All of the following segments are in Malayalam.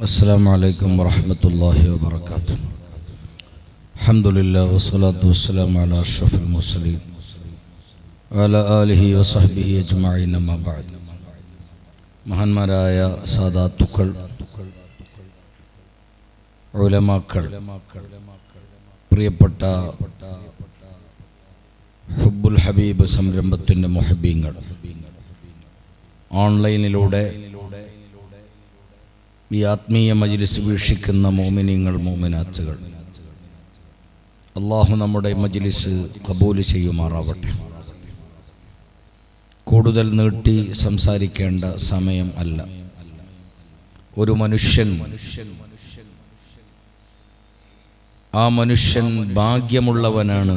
السلام عليكم ورحمة الله وبركاته. الحمد لله والصلاة والسلام على أشرف المرسلين وعلى آله وصحبه أجمعين أما بعد. മഹാന്മാരായ സാദാത്തുക്കൾ, ഉലമാക്കൾ, പ്രിയപ്പെട്ട ഹുബ്ബുൽ ഹബീബ് സംരംഭത്തിൻ്റെ മുഹബ്ബീങ്ങൾ, ഓൺലൈനിലൂടെ ഈ ആത്മീയ മജ്ലിസ് വീക്ഷിക്കുന്ന മോമിനീങ്ങൾ, മോമിനാത്തുകൾ, അള്ളാഹു നമ്മുടെ മജ്ലിസ് ഖബൂൽ ചെയ്യുമാറാവട്ടെ. കൂടുതൽ നീട്ടി സംസാരിക്കേണ്ട സമയം അല്ല. ഒരു മനുഷ്യൻ, ആ മനുഷ്യൻ ഭാഗ്യമുള്ളവനാണ്,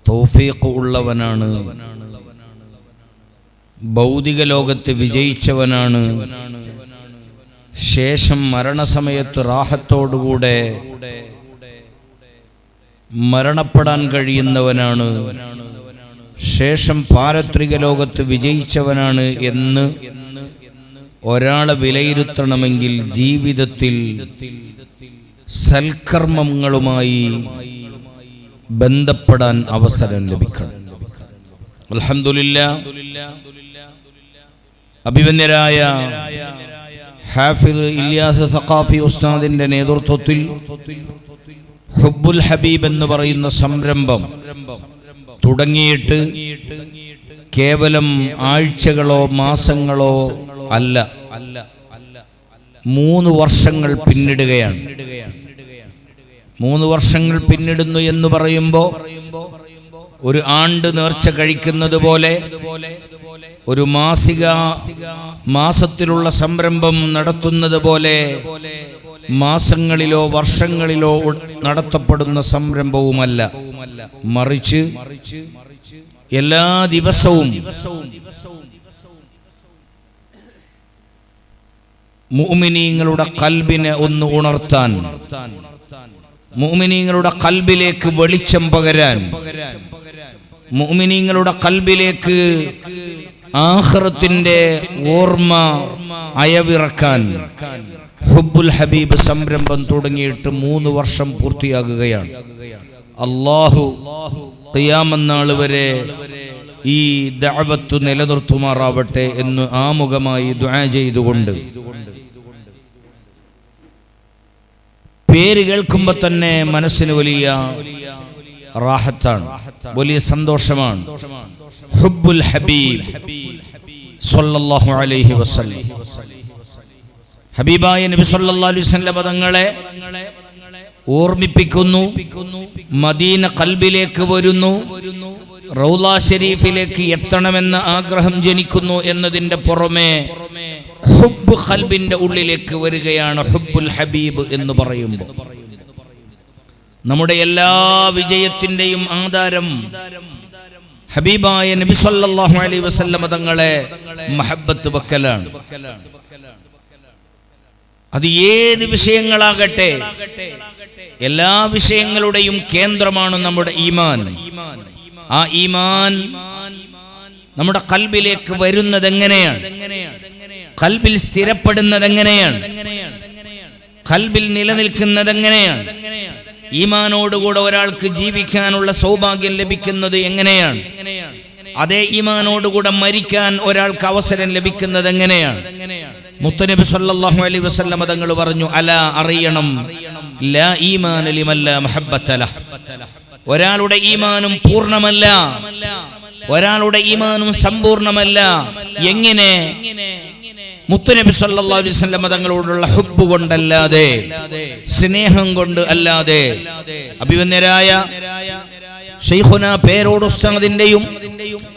തൗഫീഖ് ഉള്ളവനാണ്, ഭൗതിക ലോകത്ത് വിജയിച്ചവനാണ്, ശേഷം മരണസമയത്ത് റാഹത്തോടുകൂടെ മരണപ്പെടാൻ കഴിയുന്നവനാണ്, ശേഷം പാരത്രിക ലോകത്ത് വിജയിച്ചവനാണ് എന്ന് ഒരാളെ വിലയിരുത്തണമെങ്കിൽ ജീവിതത്തിൽ സൽക്കർമ്മങ്ങളുമായി ബന്ധപ്പെടാൻ അവസരം ലഭിക്കണം. അൽഹംദുലില്ലാഹ്, അഭിവന്യരായ ഹാഫിദ് ഇല്യാസ് സഖാഫി ഉസ്താദിന്റെ നേതൃത്വത്തിൽ ഹുബ്ബുൽ ഹബീബ് എന്ന് പറയുന്ന സംരംഭം തുടങ്ങിയിട്ട് കേവലം ആഴ്ചകളോ മാസങ്ങളോ അല്ല, 3 വർഷങ്ങൾ പിന്നിടുകയാണ്. 3 വർഷങ്ങൾ പിന്നിടുന്നു എന്ന് പറയുമ്പോൾ ഒരു ആണ്ട് നേർച്ച കഴിക്കുന്നത് പോലെ, ഒരു മാസത്തിലുള്ള സംരംഭം നടത്തുന്നത് പോലെ മാസങ്ങളിലോ വർഷങ്ങളിലോ നടത്തപ്പെടുന്ന സംരംഭവുമല്ല, മറിച്ച് എല്ലാ ദിവസവും മുഅ്മിനീങ്ങളുടെ ഖൽബിനെ ഒന്ന് ഉണർത്താൻ, മുഅ്മിനീങ്ങളുടെ ഖൽബിലേക്ക് വെളിച്ചം പകരാൻ, മുഅ്മിനീങ്ങളുടെ ഖൽബിലേക്ക് ആഖിറത്തിന്റെ ഓർമ്മ അയവിറക്കാൻ ഹുബ്ബുൽ ഹബീബ് സംരംഭം തുടങ്ങിയിട്ട് 3 വർഷം പൂർത്തിയാകുകയാണ്. അല്ലാഹു ഖിയാമത്ത് നാൾ വരെ ഈ ദഅവത്ത് നിലനിർത്തുമാറാവട്ടെ എന്ന് ആമുഖമായി ദുആ ചെയ്തുകൊണ്ട്, പേര് കേൾക്കുമ്പോൾ തന്നെ മനസ്സിന് വലിയ റാഹത്താണ്, വലിയ സന്തോഷമാണ്. ഹുബ്ബുൽ ഹബീബ് സ്വല്ലല്ലാഹു അലൈഹി വസല്ലം, ഹബീബായ നബി സല്ലല്ലാഹു അലൈഹി വസല്ലം തങ്ങളെ ഓർമ്മിപ്പിക്കുന്നു, മദീന ഖൽബിലേക്ക് വരുന്നു, റൗള ശരീഫിലേക്ക് എത്തണമെന്ന ആഗ്രഹം ജനിക്കുന്നു എന്നതിന്റെ പുറമെ ഹുബ്ബ് ഖൽബിന്റെ ഉള്ളിലേക്ക് വരികയാണ് ഹുബ്ബുൽ ഹബീബ് എന്ന് പറയുമ്പോൾ. നമ്മുടെ എല്ലാ വിജയത്തിന്റെയും ആധാരം ഹബീബായ നബി സല്ലല്ലാഹു അലൈഹി വസല്ലം തങ്ങളെ മഹബ്ബത്ത് വെക്കലാണ്. അത് ഏത് വിഷയങ്ങളാകട്ടെ, എല്ലാ വിഷയങ്ങളുടെയും കേന്ദ്രമാണ് നമ്മുടെ ഈമാൻ. ആ ഈമാൻ നമ്മുടെ ഖൽബിലേക്ക് വരുന്നത് എങ്ങനെയാണ്, ഖൽബിൽ സ്ഥിരപ്പെടുന്നത് എങ്ങനെയാണ്, ഖൽബിൽ നിലനിൽക്കുന്നത് എങ്ങനെയാണ്, ഈമാനോടുകൂടെ ഒരാൾക്ക് ജീവിക്കാനുള്ള സൗഭാഗ്യം ലഭിക്കുന്നത് എങ്ങനെയാണ്, അതേ ഈമാനോടുകൂടെ മരിക്കാൻ ഒരാൾക്ക് അവസരം ലഭിക്കുന്നത് എങ്ങനെയാണ്? മുത്തനബി സല്ലല്ലാഹു അലൈഹി വസല്ലം തങ്ങൾ പറഞ്ഞു, അലാ അറിയണം, ലാ ഈമാന ലിമൻ ലാ മഹബ്ബത ലഹ്. ഒരാളുടെ ഈമാനും പൂർണ്ണമല്ല, ഒരാളുടെ ഈമാനും സമ്പൂർണ്ണമല്ല. എങ്ങനെ? മുത്തനബി സല്ലല്ലാഹു അലൈഹി വസല്ലം തങ്ങളോടുള്ള ഹുബ്ബ് കൊണ്ടല്ലാതെ, സ്നേഹം കൊണ്ട് അല്ലാതെ. അഭിവന്യരായ ശൈഖുന പേരോട് ഉസ്താദിന്റെയും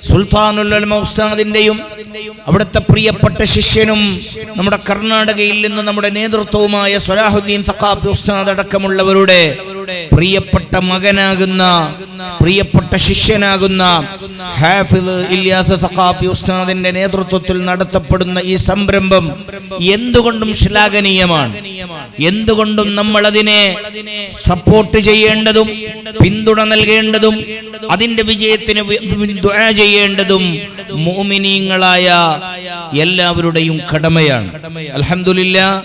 സുൽത്താനുൽ ഉലമ ഉസ്താദിന്റെയും അവിടുത്തെ പ്രിയപ്പെട്ട ശിഷ്യനും നമ്മുടെ കർണാടകയിൽ നിന്ന് നമ്മുടെ നേതൃത്വവുമായ സ്വലാഹുദ്ദീൻ സഖാഫി ഉസ്താദ് അടക്കമുള്ളവരുടെ പ്രിയപ്പെട്ട മകനാകുന്ന, പ്രിയപ്പെട്ട ശിഷ്യനാകുന്ന ഹാഫിദ് ഇല്യാസ് സഖാഫി ഉസ്താദിന്റെ നേതൃത്വത്തിൽ നടത്തപ്പെടുന്ന ഈ സംരംഭം എന്തുകൊണ്ടും ശ്ലാഘനീയമാണ്. എന്തുകൊണ്ടും നമ്മൾ അതിനെ സപ്പോർട്ട് ചെയ്യേണ്ടതും പിന്തുണ നൽകേണ്ടതും അതിന്റെ വിജയത്തിന് ദുആ ചെയ്യേണ്ടതും മുഅ്മിനീങ്ങളായ എല്ലാവരുടെയും കടമയാണ്. അൽഹംദുലില്ലാഹ്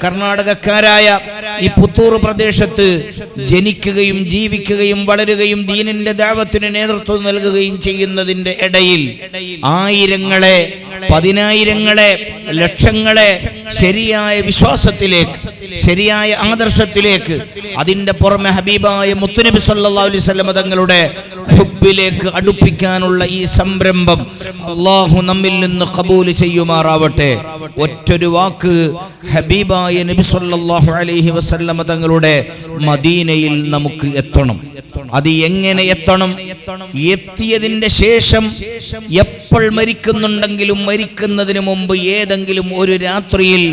കർണാടകക്കാരായ ഈ പുത്തൂർ പ്രദേശത്ത് ജനിക്കുകയും ജീവിക്കുകയും വളരുകയും ദീനിന്റെ ദഅവത്തിന് നേതൃത്വം നൽകുകയും ചെയ്യുന്നതിന്റെ ഇടയിൽ ആയിരങ്ങളെ, പതിനായിരങ്ങളെ, ലക്ഷങ്ങളെ ശരിയായ വിശ്വാസത്തിലേക്ക്, ശരിയായ ആദർശത്തിലേക്ക്, അതിന്റെ പുറമെ ഹബീബായ മുത്തുനബി സല്ലല്ലാഹു അലൈഹി വസല്ലം തങ്ങളുടെ ഹുബ്ബിലേക്ക് അടുപ്പിക്കാനുള്ള ഈ സംരംഭം അല്ലാഹു നമ്മിൽ നിന്ന് ഖബൂൽ ചെയ്യുമാറാവട്ടെ. ഒറ്റൊരു വാക്ക്, ഹബീബായ നബി സല്ലല്ലാഹു അലൈഹി വസല്ലം തങ്ങളുടെ മദീനയിൽ നമുക്ക് എത്തണം. അത് എങ്ങനെ എത്തണം? എത്തിയതിന്റെ ശേഷം എപ്പോൾ മരിക്കുന്നുണ്ടെങ്കിലും മരിക്കുന്നതിന് മുമ്പ് ഏതെങ്കിലും ഒരു രാത്രിയിൽ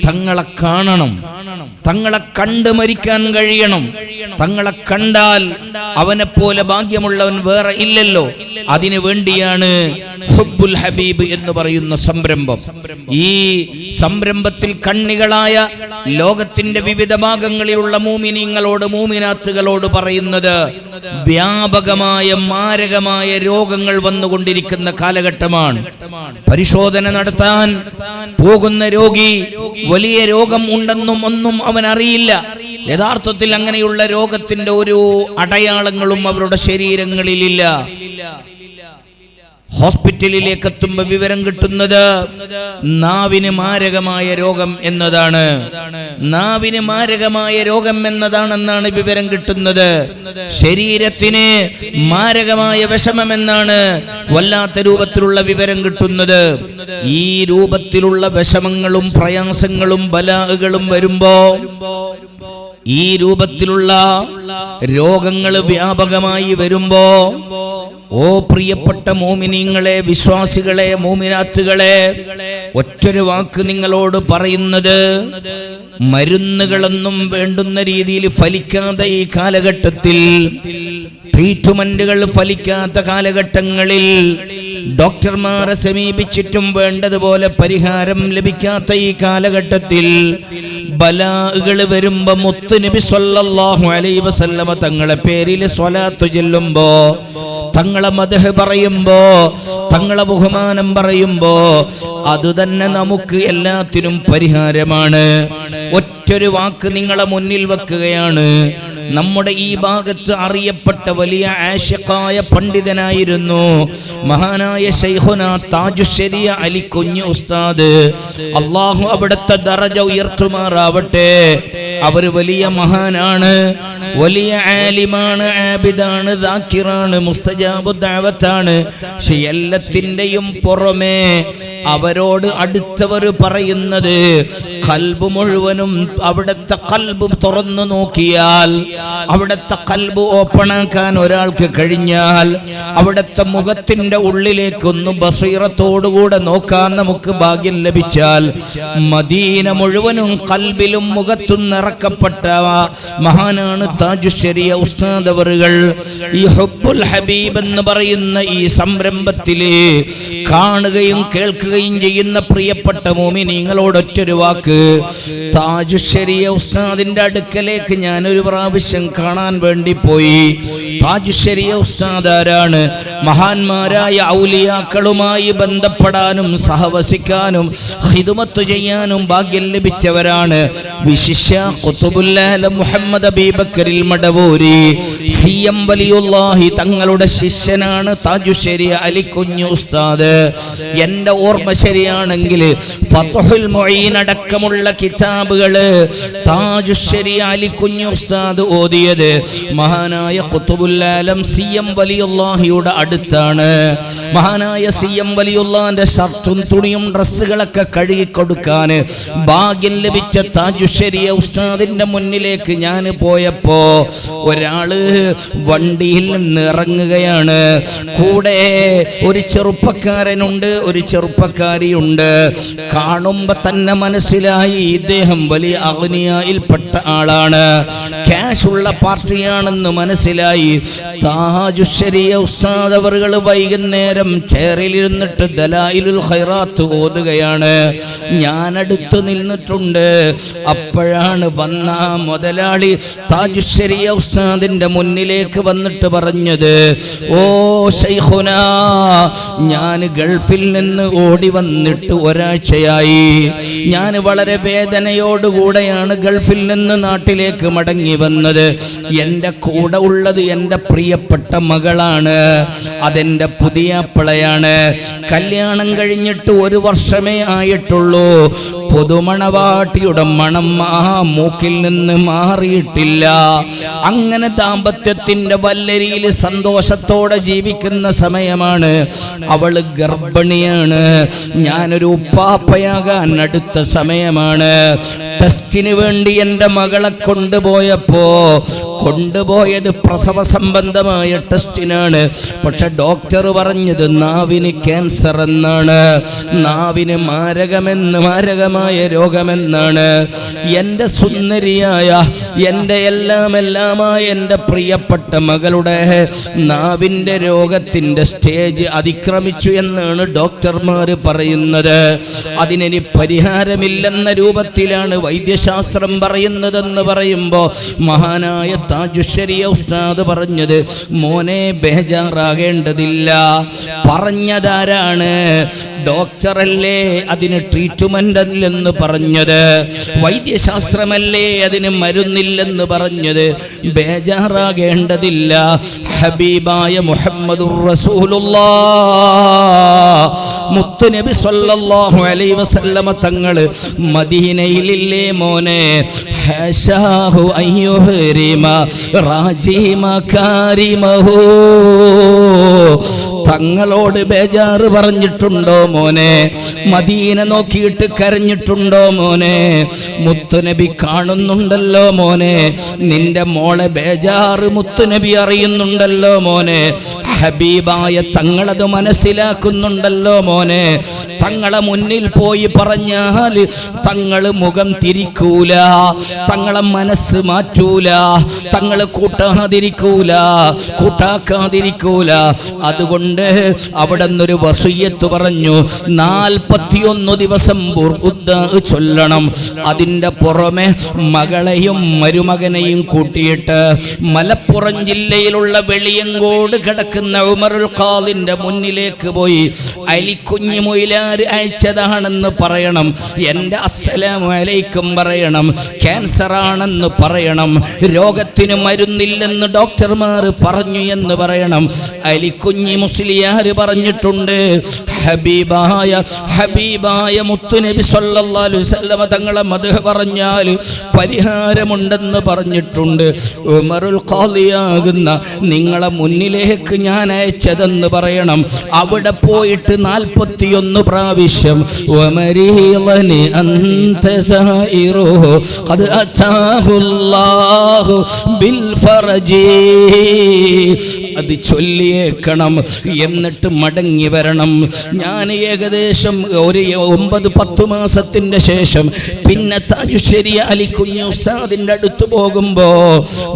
തങ്ങളെ കാണണം, തങ്ങളെ കണ്ട് മരിക്കാൻ കഴിയണം. തങ്ങളെ കണ്ടാൽ അവനെ പോലെ ഭാഗ്യമുള്ളവൻ വേറെ ഇല്ലല്ലോ. അതിനു വേണ്ടിയാണ് ഹുബ്ബുൽ ഹബീബ് എന്ന് പറയുന്ന സംരംഭം. ഈ സംരംഭത്തിൽ കണ്ണികളായ ലോകത്തിന്റെ വിവിധ ഭാഗങ്ങളിലുള്ള മൂമിനീങ്ങളോട്, മൂമിനാത്തുകളോട് പറയുന്നത്, വ്യാപകമായ മാരകമായ രോഗങ്ങൾ വന്നുകൊണ്ടിരിക്കുന്ന കാലഘട്ടമാണ്. പരിശോധന നടത്താൻ പോകുന്ന രോഗി വലിയ രോഗം ഉണ്ടെന്നും ഒന്നും അവൻ അറിയില്ല. യഥാർത്ഥത്തിൽ അങ്ങനെയുള്ള രോഗത്തിന്റെ ഒരു അടയാളങ്ങളും അവരുടെ ശരീരങ്ങളിലില്ല. ഹോസ്പിറ്റലിലേക്ക് എത്തുമ്പോൾ വിവരം കിട്ടുന്നത് നാവിന് മാരകമായ രോഗം എന്നതാണ്. നാവിന് മാരകമായ രോഗം എന്നതാണെന്നാണ് വിവരം കിട്ടുന്നത്. ശരീരത്തിന് മാരകമായ വിഷമമെന്നാണ് വല്ലാത്ത രൂപത്തിലുള്ള വിവരം കിട്ടുന്നത്. ഈ രൂപത്തിലുള്ള വിഷമങ്ങളും പ്രയാസങ്ങളും ബലാകളും വരുമ്പോ, ഈ രൂപത്തിലുള്ള രോഗങ്ങൾ വ്യാപകമായി വരുമ്പോ, ഓ പ്രിയപ്പെട്ട മോമിനീങ്ങളെ, വിശ്വാസികളെ, മോമിനാത്തുകളെ, ഒറ്റൊരു വാക്ക് നിങ്ങളോട് പറയുന്നത്, മരുന്നുകളൊന്നും വേണ്ടുന്ന രീതിയിൽ ഫലിക്കാത്ത ഈ കാലഘട്ടത്തിൽ, ട്രീറ്റ്മെന്റുകൾ ഫലിക്കാത്ത കാലഘട്ടങ്ങളിൽ, ഡോക്ടർമാരെ സമീപിച്ചിട്ടും വേണ്ടതുപോലെ പരിഹാരം ലഭിക്കാത്ത ഈ കാലഘട്ടത്തിൽ ബലാകൾ വരുമ്പോ മുത്ത് നബി സല്ലല്ലാഹു അലൈഹി വസല്ലമ തങ്ങളെ പേരിൽ സ്വലാത്ത് ചൊല്ലുമ്പോ, തങ്ങളെ മദ്ഹ് പറയുമ്പോ, തങ്ങളെ ബഹുമാനം പറയുമ്പോ, അത് തന്നെ നമുക്ക് എല്ലാത്തിനും പരിഹാരമാണ്. ഒറ്റൊരു വാക്ക് നിങ്ങളെ മുന്നിൽ വെക്കുകയാണ്. നമ്മുടെ ഈ ഭാഗത്ത് അറിയപ്പെട്ട വലിയ ആശിഖായ പണ്ഡിതനായിരുന്നു മഹാനായ ശൈഖുനാ താജുശ്ശരിയ അലി കുഞ്ഞ് ഉസ്താദ്. അല്ലാഹു അവിടുത്തെ ദറജ ഉയർത്തുമാറാവട്ടെ. അവർ വലിയ മഹാനാണ്, വലിയ ആലിമാണ്, ആബിദാണ്, ദാക്കിറാണ്, മുസ്തജാബു ദഅവത്താണ്. പക്ഷെ എല്ലാത്തിന്റെയും പുറമെ അവരോട് അടുത്തവർ പറയുന്നത്, ഖൽബ് മുഴുവനും, അവിടുത്തെ ഖൽബ് തുറന്നു നോക്കിയാൽ, അവിടുത്തെ ഖൽബ് ഓപ്പണാക്കാൻ ഒരാൾക്ക് കഴിഞ്ഞാൽ, അവിടുത്തെ മുഖത്തിന്റെ ഉള്ളിലേക്കൊന്ന് ബസീറത്തോടുകൂടെ നോക്കാൻ നമുക്ക് ഭാഗ്യം ലഭിച്ചാൽ, മദീന മുഴുവനും ഖൽബിലും മുഖത്തും നിറക്കപ്പെട്ട മഹാനാണ് താജുശ്ശരിയ ഉസ്താദ് അവറുകൾ. ഈ ഹുബ്ബുൽ ഹബീബ് എന്ന് പറയുന്ന ഈ സംരംഭത്തില് കാണുകയും കേൾക്കുകയും ചെയ്യുന്ന പ്രിയപ്പെട്ട മോമിനീങ്ങളോട് ഒറ്റൊരു വാക്ക്, താജുശ്ശരിയ ഉസ്താദിന്റെ അടുക്കലേക്ക് ഞാൻ ഒരു പ്രാവശ്യം കാണാൻ വേണ്ടി പോയി. താജുശ്ശരിയ ഉസ്താദ് ആരാണ്? മഹാന്മാരായ ഔലിയാക്കളുമായി ബന്ധപ്പെടാനും സഹവസിക്കാനും ഖിദ്മത്ത് ചെയ്യാനും ഭാഗ്യം ലഭിച്ചവരാണ്. വിശിഷ്യ ഖുതുബുൽ ആലം മുഹമ്മദ് അബീബക്കറിൽ മടവൂരി സിഎം വലിയുല്ലാഹി തങ്ങളുടെ ശിഷ്യനാണ് താജുശ്ശരിയ അലി കുഞ്ഞ് ഉസ്താദ്. എന്റെ ഓർമ്മ ശരിയാണെങ്കിൽ ഫത്ഹുൽ മുഈൻ അടക്കമുള്ള കിതാബുകള് താജുശ്ശരിയ അലി കുഞ്ഞ് ഉസ്താദ് ഓതിയത് മഹാനായ ഖുതുബുൽ ആലം സിഎം വലിയുല്ലാഹിയുടെ അടുത്താണ്. മഹാനായ സിഎം വലിയുള്ളാന്റെ ഷർട്ടും തുണിയും ഡ്രസ്സുകളൊക്കെ കഴുകി കൊടുക്കാൻ ഭാഗ്യം ലഭിച്ച താജുശ്ശരിയ ഉസ്താദിന്റെ മുന്നിലേക്ക് ഞാൻ പോയപ്പോ ഒരാള് വണ്ടിയിൽ നിന്ന് ഇറങ്ങുകയാണ്. കൂടെ ഒരു ചെറുപ്പക്കാരനുണ്ട്, ഒരു ചെറുപ്പക്കാരിയുണ്ട്. കാണുമ്പോ തന്നെ മനസ്സിലായി ഇദ്ദേഹം വലിയ അഗ്നിയ ദുനിയയിൽപ്പെട്ട ആളാണ്, ക്യാഷുള്ള പാർട്ടിയാണെന്ന് മനസ്സിലായി. താജുശ് ശരിയ ഉസ്താദ് അവറുകൾ വൈകുന്നേരം ചെയറിലിരുന്നിട്ട് ദലായിലുൽ ഖൈറാത്ത് ഓതുകയാണ്. ഞാൻ അടുത്ത് നിന്നിട്ടുണ്ട്. അപ്പോഴാണ് വന്ന മുതലാളി താജുശ് ശരിയ ഉസ്താദിന്റെ മുന്നിലേക്ക് വന്നിട്ട് പറഞ്ഞത്, ഓ ശൈഖുനാ, ഞാൻ ഗൾഫിൽ നിന്ന് ഓടി വന്നിട്ട് ഒരാഴ്ചയായി. ഞാൻ വളരെ വേദനയോടുകൂടെയാണ് ഗൾഫിൽ നിന്ന് നാട്ടിലേക്ക് മടങ്ങി വന്നത്. എൻ്റെ കൂടെ ഉള്ളത് എൻ്റെ പ്രിയപ്പെട്ട മകളാണ്, അതെൻ്റെ പുതിയാപ്പിളയാണ്. കല്യാണം കഴിഞ്ഞിട്ട് 1 വർഷമേ ആയിട്ടുള്ളൂ. പുതുമണവാട്ടിയുടെ മണം മൂക്കിൽ നിന്ന് മാറിയിട്ടില്ല. അങ്ങനെ ദാമ്പത്യത്തിന്റെ വല്ലരിയിൽ സന്തോഷത്തോടെ ജീവിക്കുന്ന സമയമാണ്. അവള് ഗർഭിണിയാണ്. ഞാനൊരു ഉപ്പാപ്പയാകാൻ അടുത്ത സമയമാണ്. ടെസ്റ്റിന് വേണ്ടി എൻ്റെ മകളെ കൊണ്ടുപോയത് പ്രസവ സംബന്ധമായ ടെസ്റ്റിനാണ്. പക്ഷെ ഡോക്ടർ പറഞ്ഞത് നാവിന് ക്യാൻസർ എന്നാണ്, നാവിന് മാരകമായ രോഗമെന്നാണ്. എൻ്റെ സുന്ദരിയായ, എൻ്റെ എല്ലാമായ എൻ്റെ പ്രിയപ്പെട്ട മകളുടെ നാവിൻ്റെ രോഗത്തിൻ്റെ സ്റ്റേജ് അതിക്രമിച്ചു എന്നാണ് ഡോക്ടർമാർ പറയുന്നത്. അതിനി പരിഹാരമില്ലെന്ന രൂപത്തിലാണ് വൈദ്യശാസ്ത്രം പറയുന്നതെന്ന് പറയുമ്പോൾ മഹാനായ താജുശ് ശരിയ ഉസ്താദ് പറഞ്ഞത്, മോനെ ബേജാറാകേണ്ടതില്ല. പറഞ്ഞതാരാണ്? ഡോക്ടറല്ലേ അതിന് ട്രീറ്റ്മെന്റ് എന്ന് പറഞ്ഞത്, വൈദ്യശാസ്ത്രമല്ലേ അതിന് മരുന്നില്ലെന്ന് പറഞ്ഞത്. ബേജാറാകേണ്ടതില്ല. ഹബീബായ മുഹമ്മദുർ റസൂലുള്ളാഹ് മുത്തുനബി സ്വല്ലല്ലാഹു അലൈഹി വസല്ലമ തങ്ങൾ മദീനയിലില്ലേ മോനെ? ഹശാഹു അയ്യുഹരിമ റാജിമ കാരിമഹു. തങ്ങളോട് ബേജാറ് പറഞ്ഞിട്ടുണ്ടോ മോനെ? മദീന നോക്കിയിട്ട് കരഞ്ഞിട്ടുണ്ടോ മോനെ? മുത്തുനബി കാണുന്നുണ്ടല്ലോ മോനെ, നിന്റെ മോളെ ബേജാറ് മുത്തുനബി അറിയുന്നുണ്ടല്ലോ മോനെ. ഹബീബായ തങ്ങളത് മനസ്സിലാക്കുന്നുണ്ടല്ലോ മോനെ. തങ്ങളെ മുന്നിൽ പോയി പറഞ്ഞാൽ തങ്ങൾ മുഖം തിരിക്കൂല, തങ്ങളെ മനസ്സ് മാറ്റൂല, തങ്ങൾ കൂട്ടാക്കാതിരിക്കൂല. അതുകൊണ്ട് അവിടെ നിന്നൊരു വസിയ്യത്ത് പറഞ്ഞു, 41 ദിവസം ബുർദ ചൊല്ലണം. അതിൻ്റെ പുറമെ മകളെയും മരുമകനെയും കൂട്ടിയിട്ട് മലപ്പുറം ജില്ലയിലുള്ള വെളിയങ്കോട് കിടക്കുന്ന ഉമറുൽ ഖാദിന്റെ മുന്നിലേക്ക് പോയി അലിക്കുഞ്ഞി മൊയിലാർ അയച്ചതാണെന്ന് പറയണം, എൻ്റെ അസ്സലാമു അലൈക്കും പറയണം, ക്യാൻസർ ആണെന്ന് പറയണം, രോഗത്തിന് മരുന്നില്ലെന്ന് ഡോക്ടർമാർ പറഞ്ഞു എന്ന് പറയണം. അലിക്കുഞ്ഞി മുസ്ലിയാർ പറഞ്ഞിട്ടുണ്ട്, ഹബീബായ മുത്തുനബി സല്ലല്ലാഹു അലൈഹി വസല്ലം തങ്ങളെ മദ്ഹ് പറഞ്ഞാൽ പരിഹാരമുണ്ടെന്ന് പറഞ്ഞിട്ടുണ്ട്. ഉമറുൽ ഖാദിയാകുന്ന നിങ്ങളെ മുന്നിലേക്ക് ഞാൻ അയച്ചതെന്ന് പറയണം. അവിടെ പോയിട്ട് 41 പ്രാവശ്യം വമരീളനി അൻത സൈറുഹു ഖദ് അതാഹുല്ലാഹു ബിൽ ഫർജി അത് ചൊല്ലിയേക്കണം. എന്നിട്ട് മടങ്ങി വരണം. ഞാൻ ഏകദേശം ഒരു 9-10 മാസത്തിന്റെ ശേഷം പിന്നെ താജുശ് ശരിയ അലിക്കുഞ്ഞി ഉസ്താദിന്റെ അടുത്ത് പോകുമ്പോ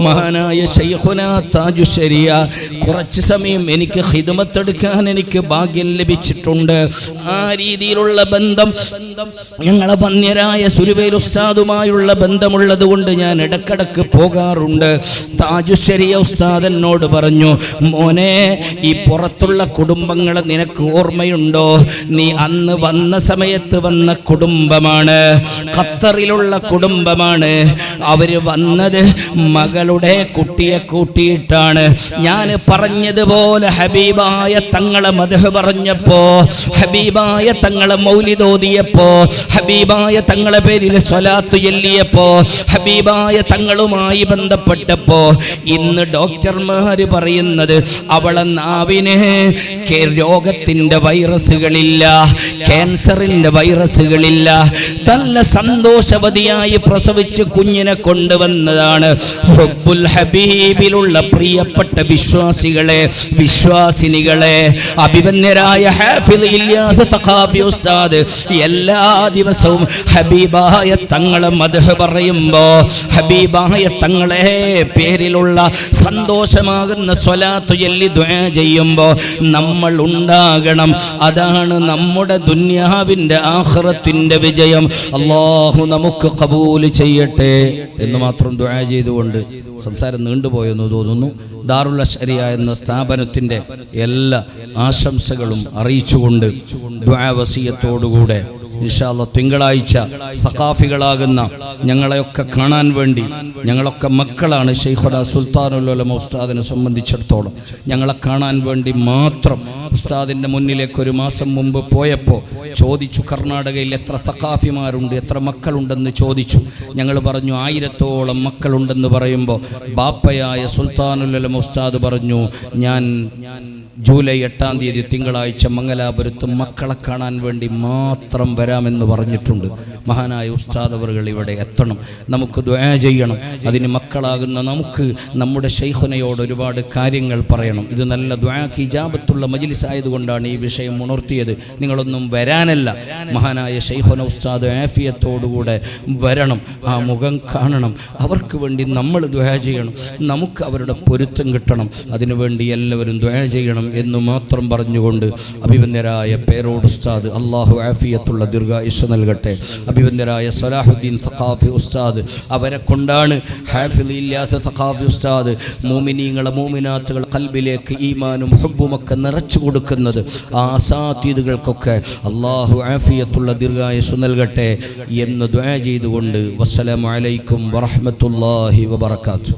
മഹാനായ ശൈഖുനാ താജുശ് ശരിയ കുറച്ച് സമയം എനിക്ക് ഖിദ്മത്ത് എടുക്കാൻ എനിക്ക് ഭാഗ്യം ലഭിച്ചിട്ടുണ്ട്. ആ രീതിയിലുള്ള ബന്ധം ഞങ്ങളെ വന്യരായ സുലുബൈൽ ഉസ്താദുമായുള്ള ബന്ധമുള്ളത് കൊണ്ട് ഞാൻ ഇടക്കിടക്ക് പോകാറുണ്ട്. താജുശ് ശരിയ ഉസ്താദ് എന്നോട് പറഞ്ഞു, മോനെ ഈ പുറത്തുള്ള കുടുംബങ്ങളെ നിനക്ക് ഓർമ്മയുണ്ടോ? നീ അന്ന് വന്ന സമയത്ത് വന്ന കുടുംബമാണ്, ഖത്തറിലുള്ള കുടുംബമാണ്. അവര് വന്നത് മകളുടെ കുട്ടിയെ കൂട്ടിയിട്ടാണ്. ഞാൻ പറഞ്ഞതുപോലെ ഹബീബായ തങ്ങളെ മദ്ഹ് പറഞ്ഞപ്പോ, ഹബീബായ തങ്ങളെ മൗലിദ് ഓതിയപ്പോ, ഹബീബായ തങ്ങളെ പേരിൽ സ്വലാത്ത് ചൊല്ലിയപ്പോ, ഹബീബായ തങ്ങളുമായി ബന്ധപ്പെട്ടപ്പോ ഇന്ന് ഡോക്ടർമാര് പറയുന്നത് അവളെ നാവിന് രോഗത്തിന്റെ വൈറസ് വൈറസുകളില്ല, ക്യാൻസറിന്റെ വൈറസുകളില്ല. നല്ല സന്തോഷവതിയായി പ്രസവിച്ച് കുഞ്ഞിനെ കൊണ്ടുവന്നതാണ്. ഹുബ്ബുൽ ഹബീബിലുള്ള പ്രിയപ്പെട്ട വിശ്വാസികളെ, വിശ്വാസിനികളെ, അഭിവന്യരായ ഹാഫിദ് ഇല്യാസ് സഖാഫി ഉസ്താദ് എല്ലാ ദിവസവും ഹബീബായ തങ്ങളെ മദ്ഹ് പറയുമ്പോ, ഹബീബായ തങ്ങളെ പേരിലുള്ള സന്തോഷമാകുന്ന സ്വലാത്ത് ചൊല്ലി ദുആ ചെയ്യുമ്പോ നമ്മൾ ഉണ്ടാകണം. അതാണ് നമ്മുടെ ദുനിയാവിന്റെ ആഖിറത്തിന്റെ വിജയം. അല്ലാഹു നമുക്ക് ഖബൂൽ ചെയ്യട്ടെ എന്ന് മാത്രം ദുആ ചെയ്തുകൊണ്ട് സംസാരം നീണ്ടുപോയെന്ന് തോന്നുന്നു. ദാറുൽ അശ്അരിയ എന്ന സ്ഥാപനത്തിന്റെ എല്ലാ ആശംസകളും അറിയിച്ചുകൊണ്ട് ദുആ വസിയത്തോടുകൂടെ ഇൻഷാ അല്ലാഹ് തിങ്കളാഴ്ച സഖാഫികളാകുന്ന ഞങ്ങളെയൊക്കെ കാണാൻ വേണ്ടി, ഞങ്ങളൊക്കെ മക്കളാണ് ശൈഖുനാ സുൽത്താനുൽ ഉലമ ഉസ്താദിനെ സംബന്ധിച്ചിടത്തോളം. ഞങ്ങളെ കാണാൻ വേണ്ടി മാത്രം ഉസ്താദിൻ്റെ മുന്നിലേക്ക് ഒരു മാസം മുമ്പ് പോയപ്പോൾ ചോദിച്ചു, കർണാടകയിൽ എത്ര സഖാഫിമാരുണ്ട്, എത്ര മക്കളുണ്ടെന്ന് ചോദിച്ചു. ഞങ്ങൾ പറഞ്ഞു 1000-ഓളം മക്കളുണ്ടെന്ന് പറയുമ്പോൾ ബാപ്പയായ സുൽത്താനുൽ ഉലമ ഉസ്താദ് പറഞ്ഞു, ഞാൻ ജൂലൈ 8-ാം തീയതി തിങ്കളാഴ്ച മംഗലാപുരത്ത് മക്കളെ കാണാൻ വേണ്ടി മാത്രം വരാമെന്ന് പറഞ്ഞിട്ടുണ്ട്. മഹാനായ ഉസ്താദ് അവറുകൾ ഇവിടെ എത്തണം, നമുക്ക് ദുആ ചെയ്യണം. അതിന് മക്കളാകുന്ന നമുക്ക് നമ്മുടെ ശൈഖുനയോട് ഒരുപാട് കാര്യങ്ങൾ പറയണം. ഇത് നല്ല ദുആക്ക് ഇജാബത്തുള്ള മജ്ലിസ് ആയതുകൊണ്ടാണ് ഈ വിഷയം ഉണർത്തിയത്. നിങ്ങളൊന്നും വരാനല്ല, മഹാനായ ശൈഖുന ഉസ്താദ് ആഫിയത്തോടുകൂടെ വരണം, ആ മുഖം കാണണം. അവർക്ക് വേണ്ടി നമ്മൾ ദുആ ചെയ്യണം, നമുക്ക് അവരുടെ പൊരുത്തം കിട്ടണം. അതിനുവേണ്ടി എല്ലാവരും ദുആ ചെയ്യണം എന്ന് മാത്രം പറഞ്ഞുകൊണ്ട് അഭിവന്യരായ പേരോട് ഉസ്താദ് അള്ളാഹു ആഫിയത്തുള്ള ദീർഘായുസ്സ് നൽകട്ടെ. അഭിവന്യരായ സലാഹുദ്ദീൻ സഖാഫി ഉസ്താദ്, അവരെ കൊണ്ടാണ് ഹാഫിദ് ഇല്യാസ് സഖാഫി ഉസ്താദ് മോമിനീങ്ങളെ മോമിനാത്തുകളെ ഖൽബിലേക്ക് ഈമാനും ഹുബ്ബുമൊക്കെ നിറച്ചു കൊടുക്കുന്നത്. ആ അസാതീദുകൾക്കൊക്കെ അള്ളാഹു ആഫിയത്തുള്ള ദീർഘായുസ്സ് നൽകട്ടെ എന്ന് ദുആ ചെയ്തുകൊണ്ട് വസ്സലാമു അലൈക്കും വറഹ്മത്തുള്ളാഹി വബറകാതുഹു.